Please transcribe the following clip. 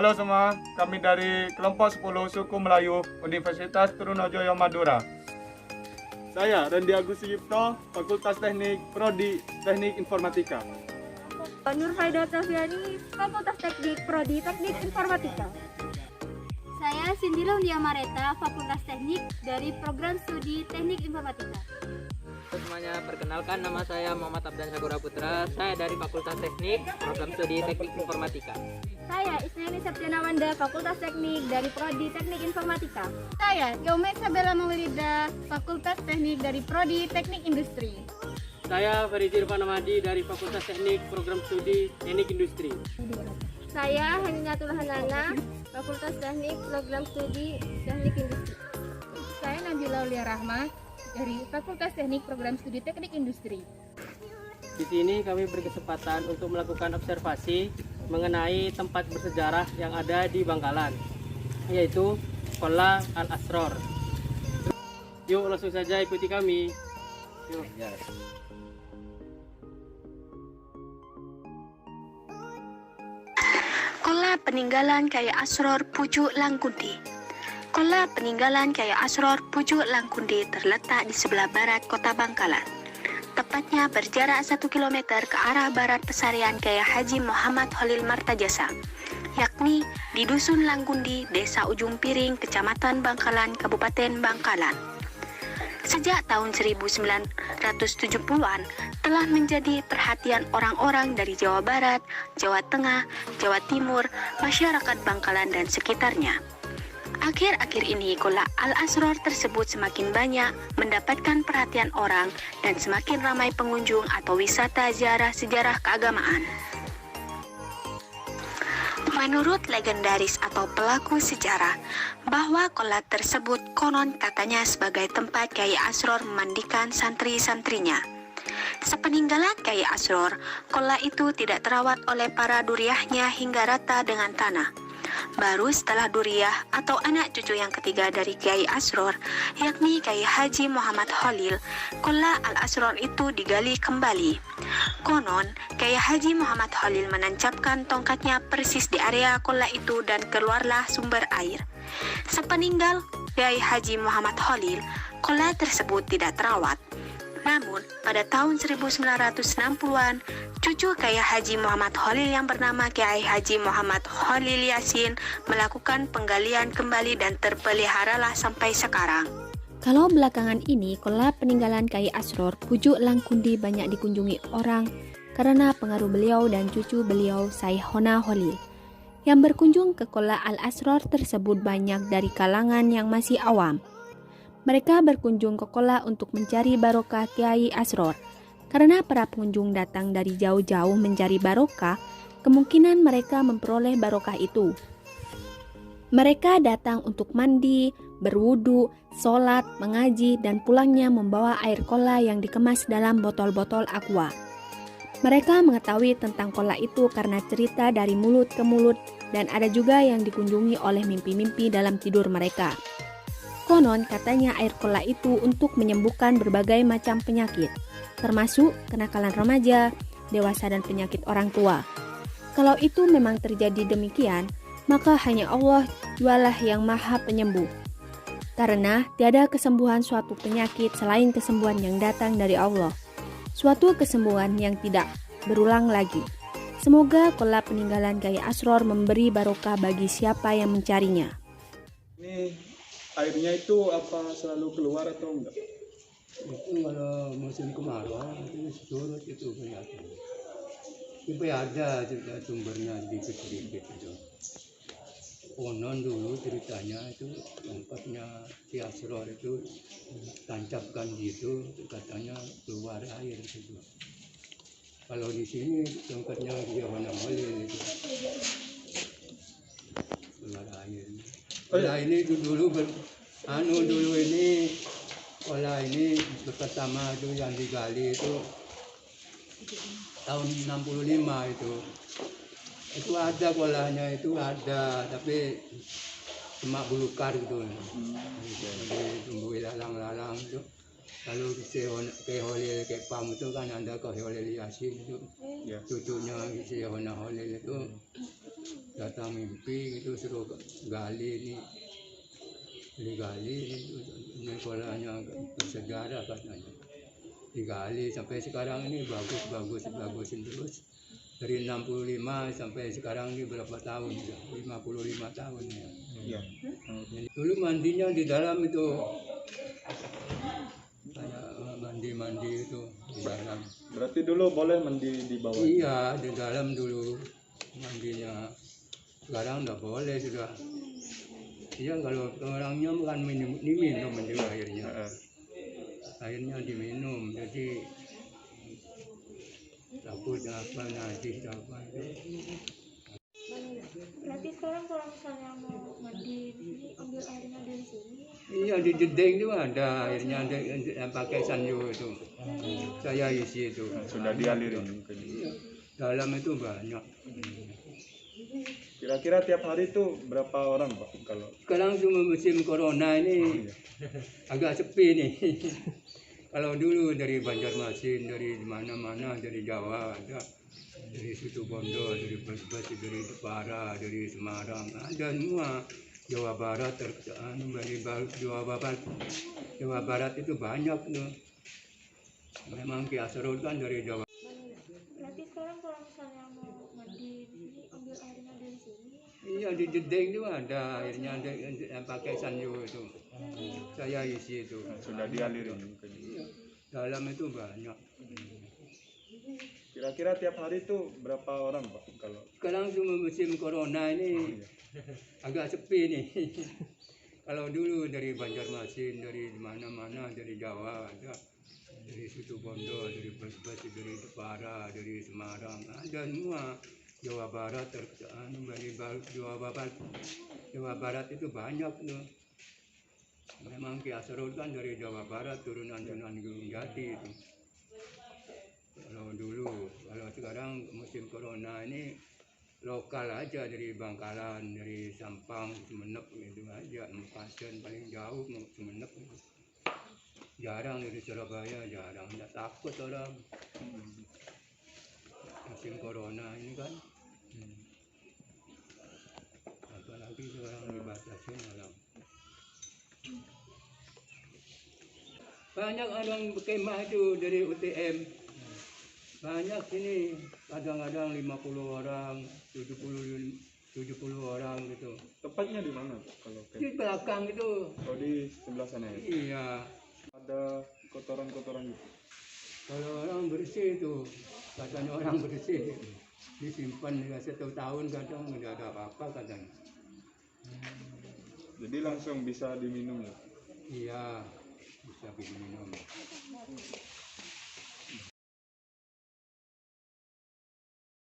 Halo semua, kami dari kelompok 10 suku Melayu Universitas Trunojoyo Madura. Saya Randy Agus Yipto, Fakultas Teknik Prodi Teknik Informatika. Nur Faida Tafiani, Fakultas Teknik Prodi Teknik Informatika. Saya Sindila Undia Mareta, Fakultas Teknik dari Program Studi Teknik Informatika. Semuanya, perkenalkan, nama saya Muhammad Abdan Syakura Putra. Saya dari Fakultas Teknik, Program Studi Teknik Informatika. Saya Isnani Septiana Wanda, Fakultas Teknik dari Prodi Teknik Informatika. Saya Yaume Sabella Maulida, Fakultas Teknik dari Prodi Teknik Industri. Saya Farid Irfan Ahmadi dari Fakultas Teknik, Program Studi Teknik Industri. Saya Haninatul Hanana, Fakultas Teknik Program Studi Teknik Industri. Saya Nabila Aulia Rahma dari Fakultas Teknik Program Studi Teknik Industri. Di sini kami berkesempatan untuk melakukan observasi mengenai tempat bersejarah yang ada di Bangkalan, yaitu Qola Al-Asror. Yuk langsung saja ikuti kami. Yuk. Qola peninggalan Kyai Asror Pucuk Langkundi. Qola peninggalan Kyai Asror Pucuk Langkundi terletak di sebelah barat kota Bangkalan. Tepatnya berjarak 1 km ke arah barat pesarian Kyai Haji Muhammad Khalil Martajasa, yakni di Dusun Langkundi, Desa Ujung Piring, Kecamatan Bangkalan, Kabupaten Bangkalan. Sejak tahun 1970-an telah menjadi perhatian orang-orang dari Jawa Barat, Jawa Tengah, Jawa Timur, masyarakat Bangkalan dan sekitarnya. Akhir-akhir ini Qola Al-Asror tersebut semakin banyak mendapatkan perhatian orang dan semakin ramai pengunjung atau wisata ziarah sejarah keagamaan. Menurut legendaris atau pelaku sejarah, bahwa Qola tersebut konon katanya sebagai tempat Kyai Asror memandikan santri-santrinya. Sepeninggalan Kyai Asror, Qola itu tidak terawat oleh para duriyahnya hingga rata dengan tanah. Baru setelah duriyah atau anak cucu yang ketiga dari Kyai Asror, yakni Kyai Haji Muhammad Khalil, Qola Al-Asror itu digali kembali. Konon, Kyai Haji Muhammad Khalil menancapkan tongkatnya persis di area Qola itu dan keluarlah sumber air. Sepeninggal Kyai Haji Muhammad Khalil, Qola tersebut tidak terawat. Namun, pada tahun 1960-an, cucu Kyai Haji Muhammad Khalil yang bernama Kyai Haji Muhammad Khalil Yasin melakukan penggalian kembali dan terpeliharalah sampai sekarang. Kalau belakangan ini, Qola peninggalan Kyai Asror Pucuk Langkundi banyak dikunjungi orang karena pengaruh beliau dan cucu beliau Saihona Khalil. Yang berkunjung ke Qola Al-Asror tersebut banyak dari kalangan yang masih awam. Mereka berkunjung ke Qola untuk mencari barokah Kyai Asror. Karena para pengunjung datang dari jauh-jauh mencari barokah, kemungkinan mereka memperoleh barokah itu. Mereka datang untuk mandi, berwudu, sholat, mengaji, dan pulangnya membawa air Qola yang dikemas dalam botol-botol aqua. Mereka mengetahui tentang Qola itu karena cerita dari mulut ke mulut, dan ada juga yang dikunjungi oleh mimpi-mimpi dalam tidur mereka. Konon katanya air Qola itu untuk menyembuhkan berbagai macam penyakit, termasuk kenakalan remaja, dewasa dan penyakit orang tua. Kalau itu memang terjadi demikian, maka hanya Allah jualah yang maha penyembuh. Karena tiada kesembuhan suatu penyakit selain kesembuhan yang datang dari Allah. Suatu kesembuhan yang tidak berulang lagi. Semoga Qola peninggalan Kyai Asror memberi barokah bagi siapa yang mencarinya. Ini airnya itu apa selalu keluar atau enggak? Itu kalau musim kemarau itu surut itu kelihatan. Tapi ada juga sumbernya sedikit-sedikit itu. Konon dulu ceritanya itu tempatnya Ki Asror itu tancapkan gitu katanya keluar air itu. Kalau di sini tempatnya dia warna Khalil itu keluar air. Qola ini dulu dulu ini Qola ini pertama itu yang digali itu tahun 65 itu ada Qolanya itu ada tapi cuma belukar gitu. Jadi tumbuh lalang-lalang itu. Kalau ke Khalil ke Pam itu kan ada ke Khalil Yasin itu cucunya si Hona Khalil itu datang mimpi itu suruh gali ini polanya bersejarah katanya, digali sampai sekarang ini bagusin terus dari 65 sampai sekarang ini berapa tahun ya? 55 tahun ya. Iya. Dulu mandinya di dalam itu kayak mandi itu di dalam. Berarti dulu boleh mandi di bawah. Iya, di dalam dulu mandinya. Sekarang nggak boleh sudah. Iya, kalau orangnya kan diminum juga airnya. Airnya diminum, jadi takut apa najis apa itu. Berarti sekarang kalau misalnya mau mandi di sini ambil airnya dari sini. Iya, di jedeng itu ada airnya yang pakai sanyo itu. Saya isi itu. Sudah dialirin mungkin. Iya, dalam itu banyak. Kira-kira tiap hari itu berapa orang Pak kalau Sekarang cuma musim corona ini agak sepi nih. Kalau dulu dari Banjarmasin, dari mana-mana, dari Jawa ada, dari Situbondo, dari Brebes, dari Jepara, dari Semarang, ada semua. Jawa Barat, Jawa Barat itu banyak tuh. Memang Ki Asrul kan dari Jawa. Berarti sekarang kalau misalnya mau mandi di sini ambil airnya dari sini. Iya, di jedeng itu ada airnya yang pakai sanyo itu. Saya isi itu. sudah dialirin mungkin. Iya, dalam itu banyak. Kira-kira tiap hari itu berapa orang Pak kalau Sekarang cuma musim corona ini agak sepi nih. Kalau dulu dari Banjarmasin, dari mana-mana, dari Jawa ada, dari Situbondo, dari Brebes, dari Jepara, dari Semarang, ada semua. Jawa Barat, Jawa Barat itu banyak tuh. Memang Ki Asrul kan dari Jawa Barat, turunan Gunung Jati itu. Kalau dulu, kalau sekarang musim corona ini lokal aja dari Bangkalan, dari Sampang, Sumenep gitu aja, Pasien paling jauh Sumenep gitu. Jarang dari Surabaya, jarang, nggak takut orang. Musim corona ini kan, apalagi sekarang dibatasin orang. Banyak orang berkemah itu dari UTM. Banyak sini, kadang-kadang 50 orang, 70 orang gitu. tepatnya di mana Pak kalau Di belakang itu, Oh, di sebelah sana ya? iya. Ada kotoran-kotoran gitu. Kalau orang bersih itu, katanya orang bersih, disimpan ya 1 tahun kadang nggak ada apa-apa katanya. Jadi langsung bisa diminum ya? Iya, bisa diminum.